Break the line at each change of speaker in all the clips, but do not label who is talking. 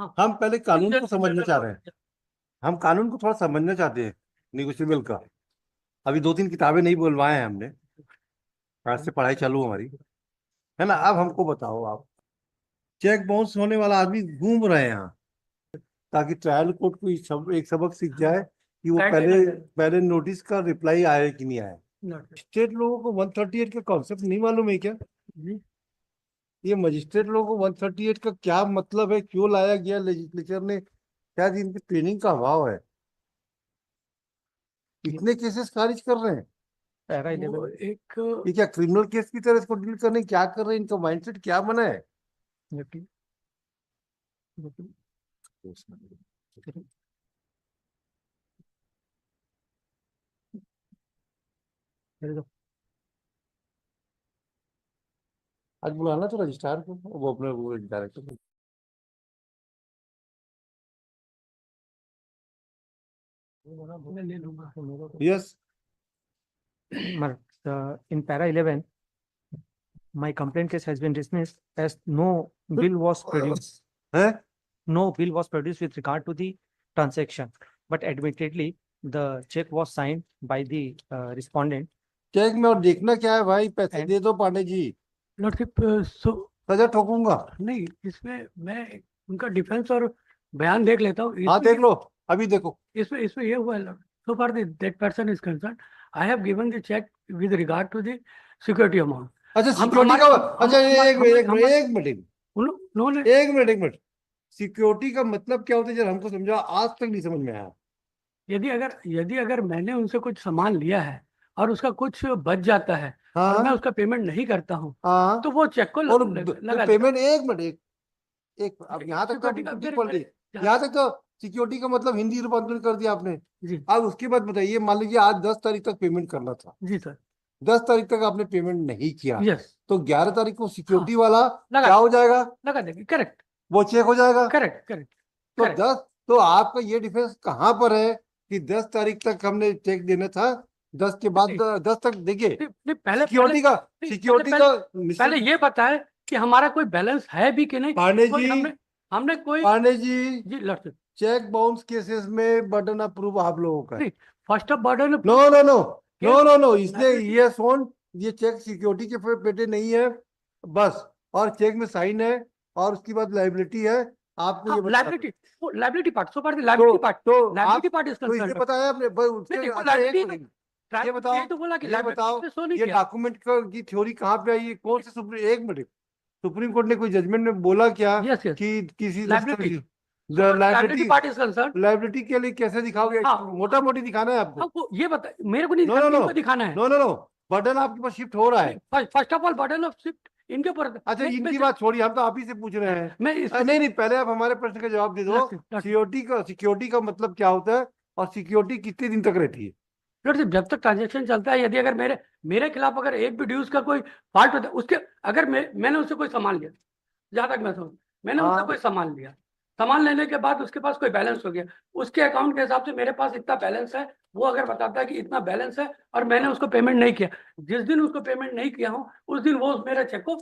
हाँ,
हम पहले कानून को समझना चाह रहे हैं, हम कानून को थोड़ा समझना चाहते हैं निगोशिएबल का। अभी 2-3 किताबें नहीं बोलवाए हैं हमने, आज से पढ़ाई चालू हमारी, है ना। अब हमको बताओ आप, चेक बाउंस होने वाला आदमी घूम रहे हैं यहाँ, ताकि ट्रायल कोर्ट को एक सबक सीख जाए कि वो पहले पहले नोटिस का रिप्लाई आया कि नहीं आया। स्टेट लोगों को 138 का कॉन्सेप्ट नहीं मालूम है क्या? ये मजिस्ट्रेट लोगों को 138 का क्या मतलब है, क्यों लाया गया लेजिस्लेचर ने, शायद इनकी ट्रेनिंग का अभाव है। इतने केसेस खारिज कर रहे हैं। ये क्या क्रिमिनल केस की तरह इसको डील करने क्या कर रहे हैं? इनका माइंडसेट क्या बना है? आज बुलाना तो रजिस्ट्रार को, वो अपने वो डायरेक्टर को। Yes,
in para 11, my complaint case has been dismissed as no bill was produced.
है
No bill was produced with regard to the transaction, but admittedly the check was signed by the respondent.
Cheque में और देखना क्या है भाई, पैसे
And-
दे दो Pandey ji,
lordship
सजा ठोकूंगा।
नहीं, इसमें मैं उनका डिफेंस और बयान देख लेता हूँ।
हाँ देख लो, अभी देखो।
इसमें इसमें ये हुआ है, so far that person is concerned, I have given the check with regard to the security amount.
अच्छा
हम-
सिक्योरिटी का,
हमारे-
अच्छा एक
हम-
मिनट
हम-
एक मिनट
उन्होंने
एक मिनट सिक्योरिटी का मतलब क्या होता है जरा हमको समझा, आज तक नहीं समझ में आया।
यदि अगर मैंने उनसे कुछ सामान लिया है और उसका कुछ बच जाता है और मैं
हाँ
उसका पेमेंट नहीं करता हूँ,
हाँ,
तो वो चेक को
और
लगा
पेमेंट, एक मिनट एक अब यहाँ तक तो
Security का
ठीक पढ़ ली,
जहाँ-
यहाँ तक तो सिक्योरिटी का मतलब हिंदी रूपांतरण कर दिया आपने।
जी
अब उसके बाद बताइए, मान लीजिए आज 10 तारीख तक पेमेंट करना था,
जी सर,
10 तारीख तक आपने पेमेंट नहीं किया,
यस,
तो 11 तारीख को सिक्योरिटी वाला
लगा
क्या हो जाएगा?
लगा देंगे। करेक्ट
वो चेक हो जाएगा।
करेक्ट करेक्ट
तो
correct.
10, तो आपका ये डिफेंस कहाँ पर है कि 10 तारीख तक हमने चेक देना था, 10 के बाद 10 तक देखिए
नहीं, पहले
सिक्योरिटी का, सिक्योरिटी का
पहले ये बताएं कि हमारा कोई बैलेंस है भी कि नहीं।
पांडे
कोई
जी,
हमने कोई
पांडे जी,
जी लॉर्डशिप,
चेक बाउंस केसेस में बर्डन ऑफ प्रूफ आप लोगों का है।
First of burden
no no no no no no, इसने ये सोन, ये चेक सिक्योरिटी के पेटे नहीं है बस, और चेक में साइन है और उसके बाद लाइबिलिटी है। आपको ये
liability part, so for the liability part,
तो
लाइबिलिटी पार्ट इज
तो इसे
कंसर्न्ड।
बताया आपने अच्छा, ये बताओ,
तो बोला कि
ये बताओ,
नहीं
ये
किया।
डॉक्यूमेंट की थ्योरी कहाँ पे आई है? कौन से सुप्रीम, एक मिनट, सुप्रीम कोर्ट ने कोई जजमेंट में बोला क्या
Yes, yes.
कि किसी
liability
liability
part is concerned.
Liability के लिए कैसे दिखाओगे?
हाँ।
मोटा मोटी दिखाना है आपको?
आपको ये बता, मेरे को नहीं
नो
दिखाना,
नो नो
इनको दिखाना है।
नो नो नो, बर्डन आपके पास शिफ्ट हो रहा है।
First of all burden of shift इनके ऊपर।
अच्छा इनकी बात छोड़िए, हम तो आप ही से पूछ रहे हैं।
मैं
नहीं नहीं, पहले आप हमारे प्रश्न का जवाब दे दो। सिक्योरिटी का मतलब क्या होता है और सिक्योरिटी कितने दिन तक रहती है?
जब तक ट्रांजेक्शन चलता है, यदि अगर मेरे खिलाफ अगर एक भी ड्यूज का कोई फॉल्ट होता है, उसके अगर मैंने उससे कोई सामान लिया, जहां तक मैं समझ, मैंने उससे कोई सामान लिया, सामान लेने के बाद उसके पास कोई बैलेंस हो गया, उसके अकाउंट के हिसाब से मेरे पास इतना बैलेंस है, वो अगर बताता है कि इतना बैलेंस है और मैंने उसको पेमेंट नहीं किया, जिस दिन उसको पेमेंट नहीं किया हूँ उस दिन वो मेरे चेक को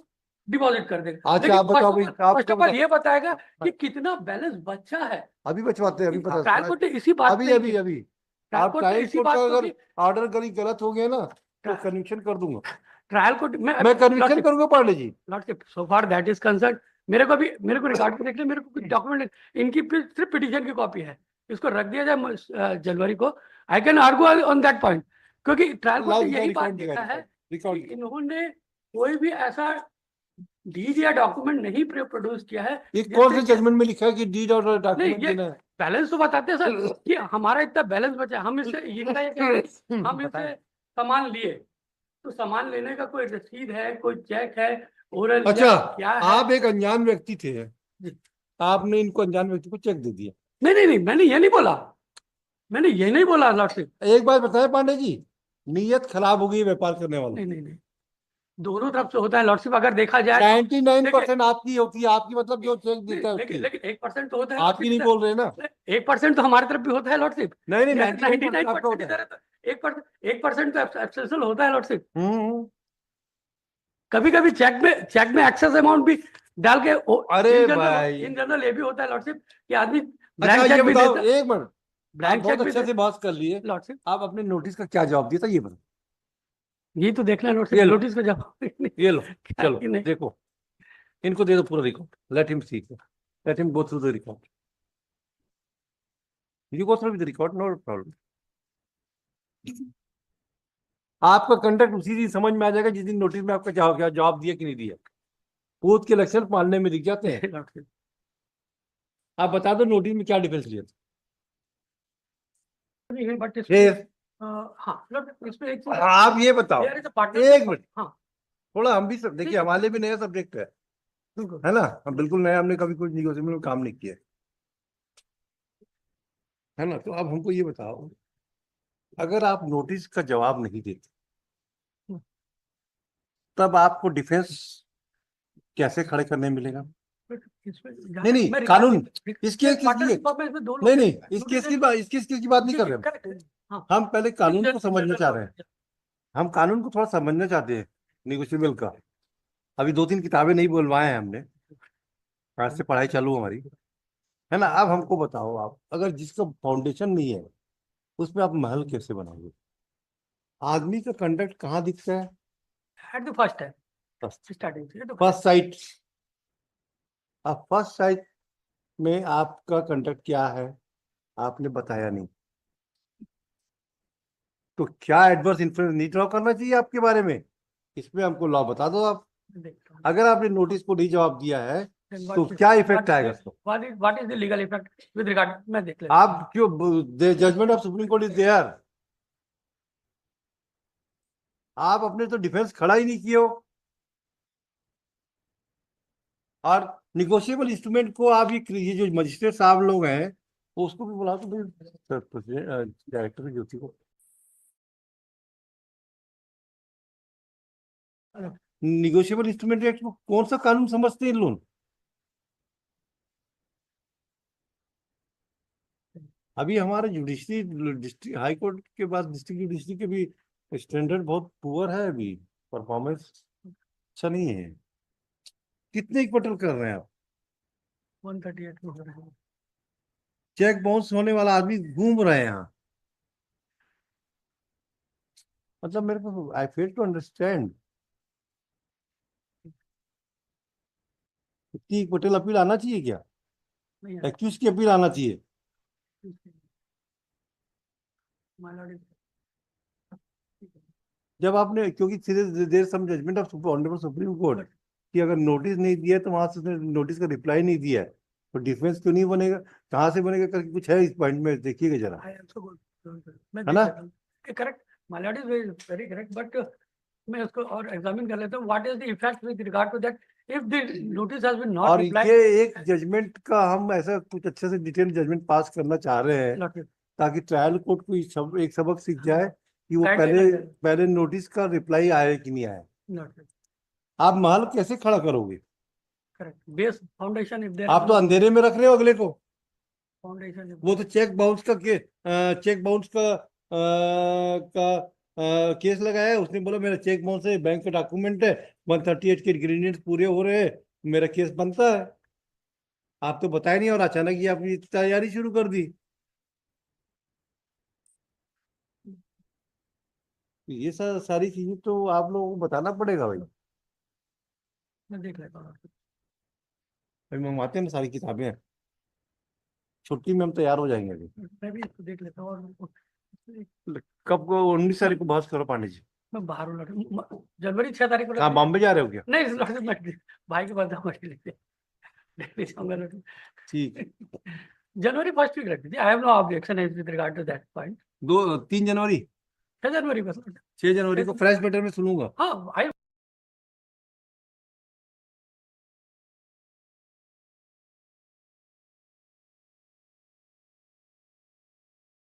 डिपॉजिट कर देगा।
अच्छा आप बताओ,
फर्स्ट ऑफ ऑल ये बताएगा कि कितना बैलेंस बचा है।
अभी बचवाते हैं, अभी पता
ट्रायल कोर्ट ने इसी बात
अभी
पे
अभी अभी आप ट्रायल कोर्ट का अगर ऑर्डर करी गलत हो गया ना तो कन्विक्शन कर दूंगा।
ट्रायल कोर्ट
मैं कन्विक्शन करूंगा Pandey ji.
Lordship, so far that is concern, मेरे को रिकॉर्ड पे देखने, मेरे को कुछ डॉक्यूमेंट, इनकी सिर्फ पिटीशन की कॉपी है, इसको रख दिया जाए जनवरी को। I can argue on that point, क्योंकि ट्रायल कोर्ट ने यही बात देखा है कि इन्होंने कोई भी ऐसा डीड या डॉक्यूमेंट नहीं प्रोड्यूस किया है।
ये कौन से जजमेंट में लिखा है कि डीड और डॉक्यूमेंट देना है?
बैलेंस तो बताते हैं सर कि हमारा इतना बैलेंस बचा, हम इससे हम इससे सामान लिए, तो सामान लेने का कोई रसीद है, कोई चेक है, ओरल
अच्छा
क्या है?
आप एक अनजान व्यक्ति थे, आपने इनको अनजान व्यक्ति को चेक दे दिया।
नहीं, मैंने ये नहीं बोला लॉर्डशिप।
एक बात बताए पांडे जी, नीयत खराब हो गई व्यापार करने वाला।
नहीं, दोनों तरफ से होता है लॉर्डशिप, अगर देखा जाए
99% आपकी होती है, आपकी मतलब जो चेक देता है उसकी।
लेकिन 1% तो होता है,
आपकी नहीं बोल रहे ना।
1% तो हमारी तरफ भी होता है लॉर्डशिप।
नहीं
99% आपका होता है, 1% तो एक्सेसल होता है लॉर्डशिप। कभी कभी चेक में एक्सेस अमाउंट भी डाल के
अरे
इन
भाई।
जनरल ये भी होता है लॉर्डशिप कि आदमी
अच्छा
ब्लैंक
ये
चेक भी
बताओ,
देता
एक मिनट, आप
ब्लैंक
बहुत
चेक भी
अच्छे से
देता
बात कर लिए,
लॉर्डशिप।
आप अपने नोटिस का क्या जवाब दिया था ये बताओ।
ये तो देख लें
ये
लॉर्डशिप
लो।
नोटिस का जवाब
ये लो,
क्या
चलो
कि नहीं।
देखो, इनको दे दो पूरा record, let him see, let him go through the record, you go through the record, no problem. आपका कंडक्ट उसी दिन समझ में आ जाएगा जिस दिन नोटिस में आपका जवाब दिया कि नहीं दिया। पूछ के लक्षण पालने में दिख जाते हैं।
लॉर्डशिप
आप बता दो नोटिस में क्या डिफेंस लिया था।
नहीं है बट
फिर
हाँ लॉर्डशिप इसमें एक चीज
आप ये बताओ,
there is a partner-
एक मिनट,
हाँ
थोड़ा हम भी सब देखिए,
ठीक है।
हमारे लिए भी नया सब्जेक्ट
बिल्कुल
है ना, हम बिल्कुल नया, हमने कभी कुछ निगोशिएशन में काम नहीं किया है ना। तो अब हमको ये बताओ, अगर आप नोटिस का जवाब नहीं देते तब आपको डिफेंस कैसे खड़े करने मिलेगा?
इसमें
नहीं नहीं, कानून इस केस के लिए, नहीं नहीं, इस केस की बात, इस केस की बात नहीं कर रहे हम। हम पहले कानून को समझना चाह रहे हैं, हम कानून को थोड़ा समझना चाहते हैं निगोशिएबल का। अभी 2-3 किताबें नहीं बुलवाए हैं हमने, आज से पढ़ाई चालू हमारी, है ना। अब हमको बताओ, आप अगर जिसका फाउंडेशन नहीं है उसमें आप महल कैसे बनाओगे? आदमी का कंडक्ट कहाँ दिखता है?
At the first time
first
starting
site. अब फर्स्ट साइट में आपका कंडक्ट क्या है आपने बताया नहीं, तो क्या एडवर्स इन्फ्लुएंस नहीं ड्रॉ करना चाहिए आपके बारे में? इसमें हमको लॉ बता दो आप। अगर आपने नोटिस को नहीं जवाब दिया है तो क्या इफेक्ट आएगा उसको?
What is the legal effect with regard, मैं देख लेता
आप क्यों, judgment of supreme court is there, आप अपने तो डिफेंस खड़ा ही नहीं किए हो। और निगोशिएबल इंस्ट्रूमेंट को आप ये जो मजिस्ट्रेट साहब लोग हैं वो उसको भी बुला दो डायरेक्टर ज्योति को। निगोशिएबल इंस्ट्रूमेंट एक्ट को कौन सा कानून समझते हैं लोग? अभी हमारे जुडिशरी, डिस्ट्रिक्ट हाई कोर्ट के बाद डिस्ट्रिक्ट जुडिशरी के भी स्टैंडर्ड बहुत पुअर है, अभी परफॉर्मेंस अच्छा नहीं है। कितने इक्वटल कर रहे हैं आप?
138 में हो रहा है।
चेक बाउंस होने वाला आदमी घूम रहे हैं यहाँ, मतलब मेरे को आई फेल टू अंडरस्टैंड। इतनी इक्वटल अपील आना चाहिए क्या?
नहीं है।
एक्यूज की अपील आना चाहिए।
My lord is-
जब आपने, क्योंकि there some judgment of honourable supreme court कि अगर नोटिस नहीं दिया तो वहां से नोटिस का रिप्लाई नहीं दिया है तो डिफेंस क्यों नहीं बनेगा, कहाँ से बनेगा करके कुछ है इस पॉइंट में, देखिएगा जरा,
I also go- मैं
है ना?
Correct, my lord is very correct, but मैं उसको और एग्जामिन कर लेता हूँ what is the effect with regard to that if the notice has been not
और
रिप्लाइड।
ये एक जजमेंट का हम ऐसा कुछ अच्छे से डिटेल जजमेंट पास करना चाह रहे हैं ताकि ट्रायल कोर्ट को एक सबक सीख जाए कि वो पहले नोटिस का रिप्लाई आया कि नहीं आया। आप महल कैसे खड़ा करोगे?
Correct, base foundation if there
आप तो अंधेरे में रख रहे हो अगले को।
फाउंडेशन
वो तो चेक बाउंस का चेक बाउंस का केस लगाया है, उसने बोला मेरा चेक बाउंस है, बैंक का डॉक्यूमेंट है, 138 के इंग्रेडिएंट्स पूरे हो रहे हैं, मेरा केस बनता है। आप तो बताए नहीं और अचानक ही आपने तैयारी शुरू कर दी। ये सारी चीजें तो आप लोगों को बताना पड़ेगा भाई।
मैं देख लेता हूँ।
अभी मंगवाते हैं ना सारी किताबें, छुट्टी में हम तैयार हो जाएंगे अभी।
मैं भी इसको देख लेता हूँ और
कब को 19 तारीख को बहस करो पांडे जी।
मैं बाहर हूँ जनवरी 6 तारीख को
आप बॉम्बे जा रहे हो क्या?
नहीं भाई के पास जाऊंगा दिल्ली जाऊंगा लड़के।
ठीक है।
जनवरी फर्स्ट वीक रख दीजिए, I have no objection with regard to that point.
3 जनवरी
6 जनवरी को
6 जनवरी को फ्रेश मैटर में सुनूंगा।
हाँ आई